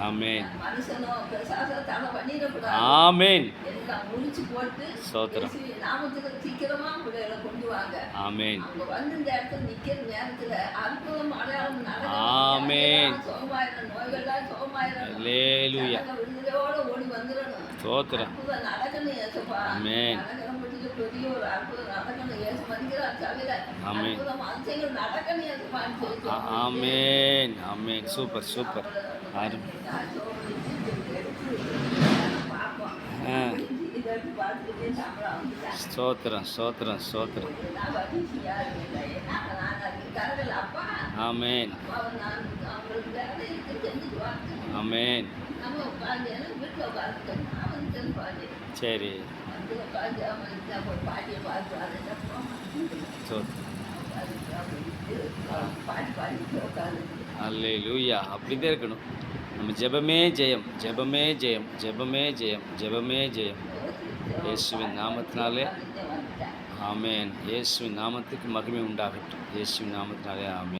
ஆமென். மனுஷனோ பிசாசோ தடை பண்ணிடக்கூடாது. ஆமென். எல்லாம் முடிச்சு போட்டு ஸ்தோத்திரம். இயேசுவின் நாமத்துக்கு சீக்கிரமா பிள்ளைகளை கொண்டு வாங்க. ஆமென். அவங்க வந்து இந்த இடத்துல நிக்கிற நேரத்துல அற்புதம் அடையாளம் ஆமென். நடக்கணும். சுகமாயிரணும், நோய்கள்லாம் சுகமாயிரணும். அல்லேலூயா. ஜனங்க விடுதலையோட ஓடி வந்துடணும். ஸ்தோத்திரம். அற்புதம் நடக்கணும் இயேசுப்பா. ஆமென். நடக்கிறபடிக்கு பெரிய ஒரு அற்புதம் நடக்கணும். இயேசு மன்னிக்கிறார் தவிர ஆமென். அற்புதம் அதிசயங்கள் நடக்கணும் இயேசுப்பான்னு சொல்லி ஆமென். ஆமென். Super super. அருமை. ஆ. ஸ்தோத்திரம் ஸ்தோத்திரம் ஸ்தோத்திரம். ஆமென். ஆமென். சரி. ஸ்தோத்திரம். அல்லேலூயா. அப்படிதான் இருக்கணும். நம்ம ஜெபமே ஜெயம், ஜெபமே ஜெயம், ஜெபமே ஜெயம், ஜெபமே ஜெயம். இயேசுவின் நாமத்தினாலே ஆமென். இயேசுவின் நாமத்துக்கு மகிமை உண்டாகட்டும். இயேசுவின் நாமத்தினாலே ஆமென்.